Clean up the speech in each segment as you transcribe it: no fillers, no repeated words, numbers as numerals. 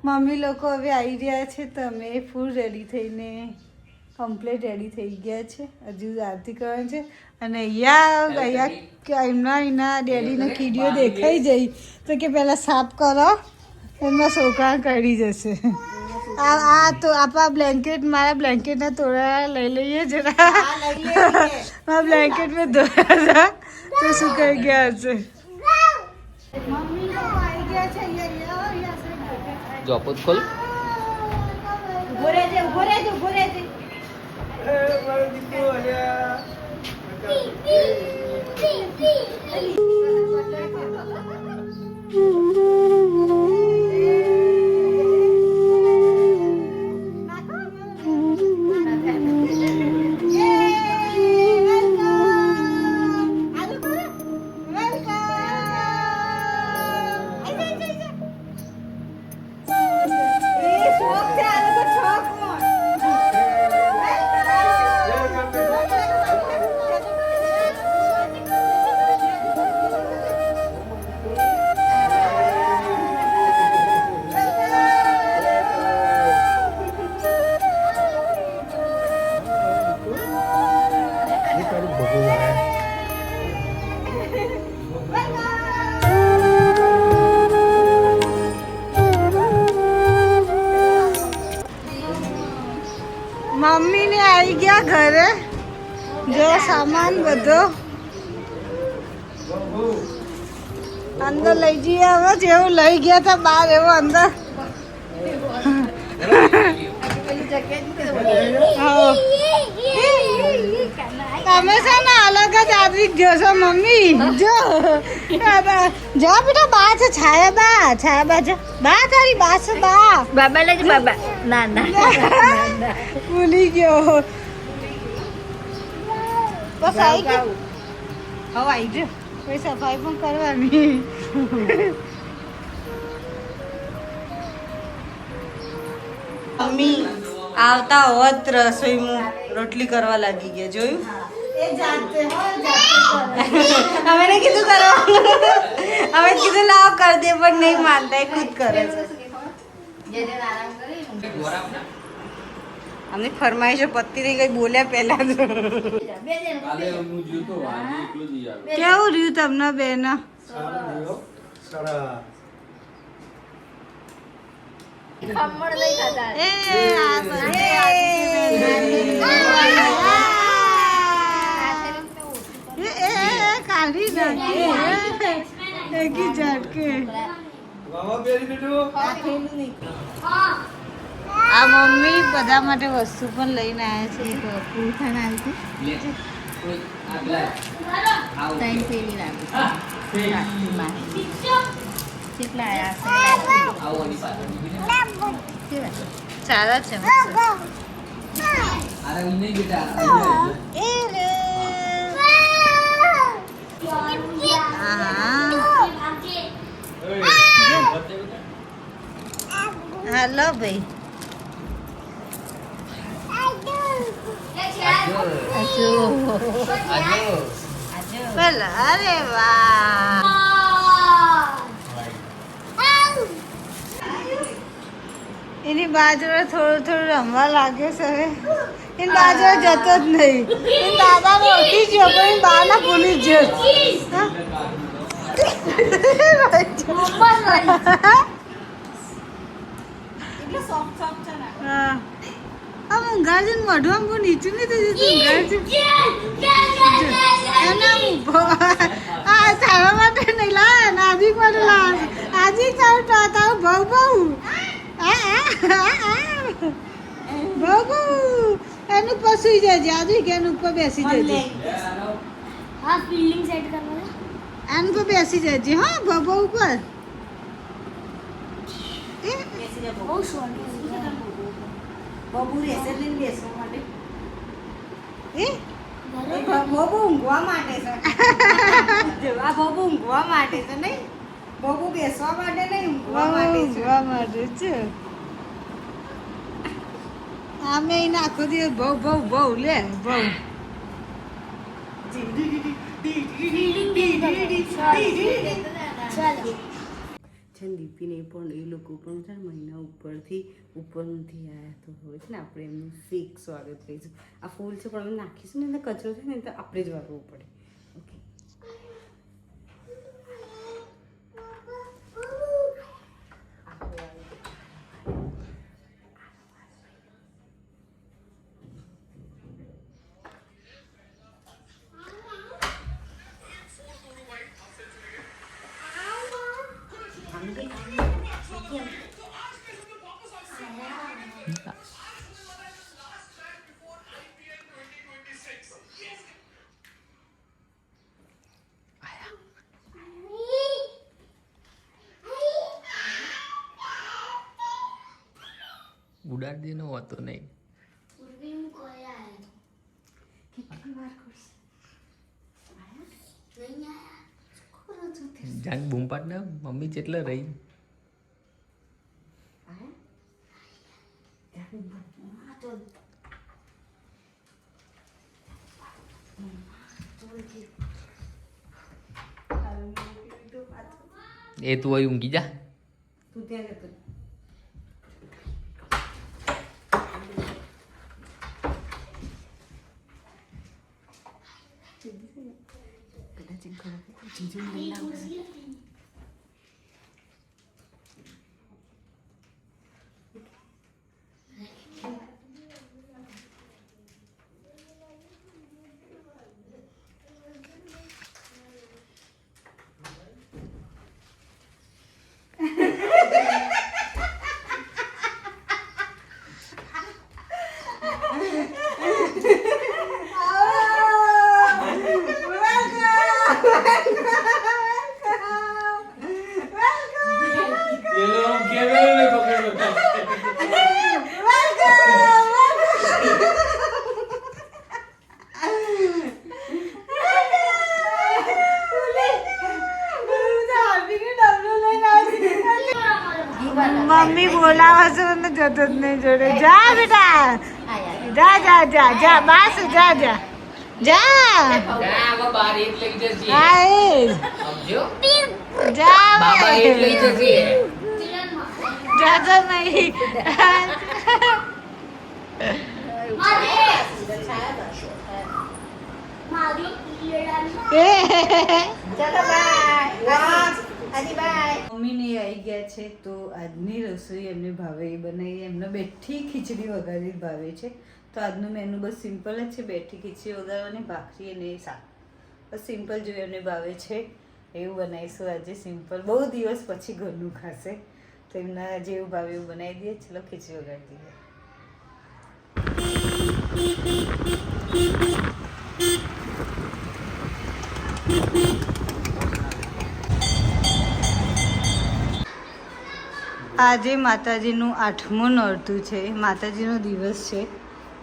Mummy લોકો હવે આવી રહ્યા છે તો અમે ફૂલ રેડી થઈને કમ્પ્લીટ રેડી થઈ ગયા છે. હજુ આરતી કરવાની છે અને અહીંયા એમના ડેડીનો કીડીઓ દેખાઈ જઈ તો કે પહેલાં સાફ કરો એમના છોકરા કરી જશે. આ તો આપણા બ્લેન્કેટ મારા બ્લેન્કેટના તોડા લઈ લઈએ જરા. મારા બ્લેન્કેટ મેં ધોયા હતા તો સુકાઈ ગયા હશે. મમ્મી લોકો આવી ગયા છે. જોપત ખોલ. ઉભો રહેજે, ઉભો રહેજે, ઉભો રહેજે. મમ્મી ને આવી ગયા ઘરે. જો સામાન બધો અંદર લઈ જઈએ. હવે જેવું લઈ ગયા હતા બહાર એવો અંદર. તમે છે ને અલગ જ આવી ગયો છો મમ્મી. જો જા બેટા બા છે. છાયા બા જો બા તારી બા છે. બાબા લેજે બાબા. ના ના ભૂલી ગયો. બસ આવી ગયો. હવે આવી ગયો. કોઈ સફાઈ પણ કરવાની. મમ્મી આવતા હોત રસોઈમાં રોટલી કરવા લાગી ગયા. જોયું? અમે કીધું કરવાનું. અમે કીધું લાવ કર દે પણ નહીં માનતા. એ ખુદ કરે છે. અમને ફરમાઈશો પત્તી રહી ગઈ બોલ્યા પહેલા. કેવું રહ્યું તમને બેન? કાઢી નાખી ઝટકે. આ મમ્મી બધા માટે વસ્તુ પણ લઈને આવ્યા છે. પૂરખાને આવી છે. સારા છે. હાલો ભાઈ. અરે વાહ. એની બાજુ થોડું રમવા લાગે છે. હવે એની બાજુ જતો જ નહીં. એની દાદાને ઓળખી ગયો પણ એની બાના ભૂલી જ આમ ઊંઘાર છે. મોઢું આમ બહુ નીચું નહીં થયું. તારા માટે નહીં લાવે નાજીક માટે લાવે. નાજીક તારું બહુ બહુ એનું ઉપર સુઈ જજે. આજે એનું ઉપર બેસી જજે. એનું ઉપર બેસી જજે. હા બહુ ઉપર ઊંઘવા માટે છે. ઊંઘવા માટે છે નહીં. બબુ બેસવા માટે નહીં, ઊંઘવા માટે છે. આમે એને આખો દિવસ બહુ લે બહુ. છે ને દીપીને પણ એ લોકો પણ છે ને મહિના ઉપરથી ઉપર નથી આવ્યા તો હવે છે ને આપણે એમનું ફેક સ્વાગત કરીશું. આ ફૂલ છે પણ અમે નાખીશું ને એટલે કચરો છે ને તો આપણે જ વાળવો પડે. ઓકે ઉડાડી નો હતો નહીં. કેટલી વાર કરશે જાન બૂમ પાડ ને મમ્મી જેટલે રહી. એ તું અહીં ઊંઘી જા. તું ત્યાં જતો મમ્મી બોલાવે છે અને જતો જ નહીં જોડે. જા બેટા, જા જા જા જા, બસ જા જા જા. હા એ જા જાતો નહીં. મમ્મીને આવી ગયા છે તો આજની રસોઈ એમને ભાવે એ બનાવી. એમને બેઠી ખીચડી વઘારી ભાવે છે તો આજનું મેનુ બસ સિમ્પલ જ છે. બેઠી ખીચડી વઘારવાની, ભાખરી અને શાક, બસ સિમ્પલ જેવું એમને ભાવે છે એવું બનાવીશું આજે. સિમ્પલ, બહુ દિવસ પછી ઘરનું ખાશે તો એમના જેવું ભાવે એવું બનાવી દઈએ. ચલો ખીચડી વઘારી દઈએ. આજે માતાજીનું 8મું નોરતું છે, માતાજીનો દિવસ છે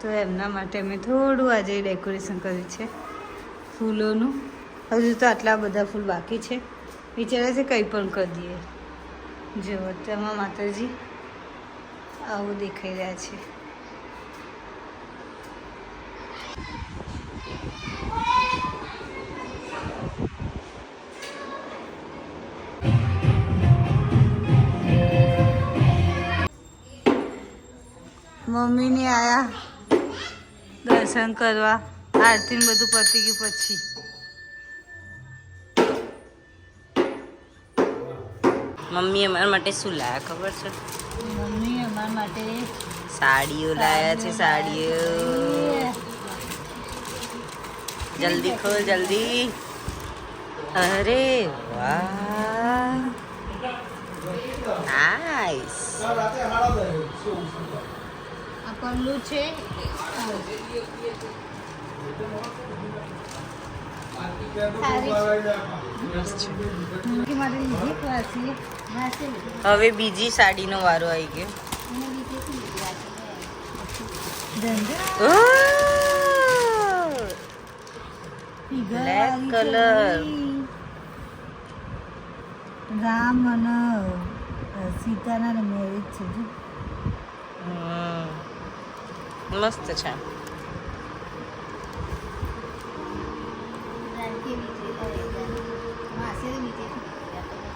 તો એમના માટે અમે થોડું આજે ડેકોરેશન કર્યું છે ફૂલોનું. હજુ તો આટલા બધા ફૂલ બાકી છે, વિચારે છે કંઈ પણ કરી દઈએ. જો તેમાં માતાજી આવું દેખાઈ રહ્યા છે. મમ્મીને આયા દર્શન કરવા, આરતી ને બધું પતી ગયું પછી. મમ્મી અમારા માટે શું લાયા ખબર છે? મમ્મી અમારા માટે સાડીઓ લાયા છે. સાડીઓ જલ્દી ખોલ, જલ્દી. અરે વાહ, નાઈસ. આ પલ્લું છે. હવે બીજી સાડીનો વારો આવી ગયો. Black colour. રામ અને સીતાના મેરેજ છે. મસ્ત છે.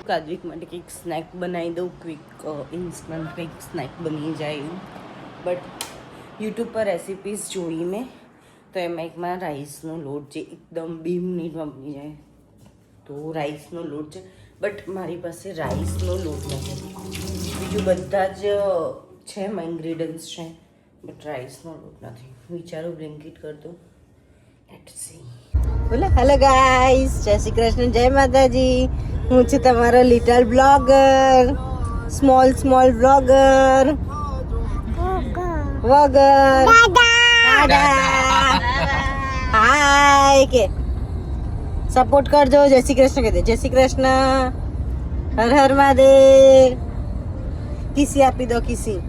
કાદવિક માટે કંઈક સ્નેક બનાવી દઉં, ક્વિક ઇન્સ્ટન્ટ કંઈક સ્નેક બની જાય એવું. બટ યુટ્યુબ પર રેસિપીઝ જોઈ મેં, તો એમાં એકમાં રાઈસનો લોટ છે, એકદમ 2 મિનિટમાં બની જાય. તો રાઈસનો લોટ છે, બટ મારી પાસે રાઈસનો લોટ નથી. બીજું બધા જ છે એમાં ઇન્ગ્રીડિયન્ટ્સ છે, બટ રાઈસનો લોટ નથી. વિચારું બ્લિંકિટ કર દઉં. Let's see. બોલો હેલો ગાઈસ, જય શ્રી કૃષ્ણ, જય માતાજી. હું છું તમારો લિટલ બ્લોગર, સ્મોલ બ્લોગર વગર દાદા. હાય કે સપોર્ટ કરજો. જય શ્રી કૃષ્ણ કહી દે. જય શ્રી કૃષ્ણ, હર હર મહાદેવ. કિસી આપી દો, કિસી.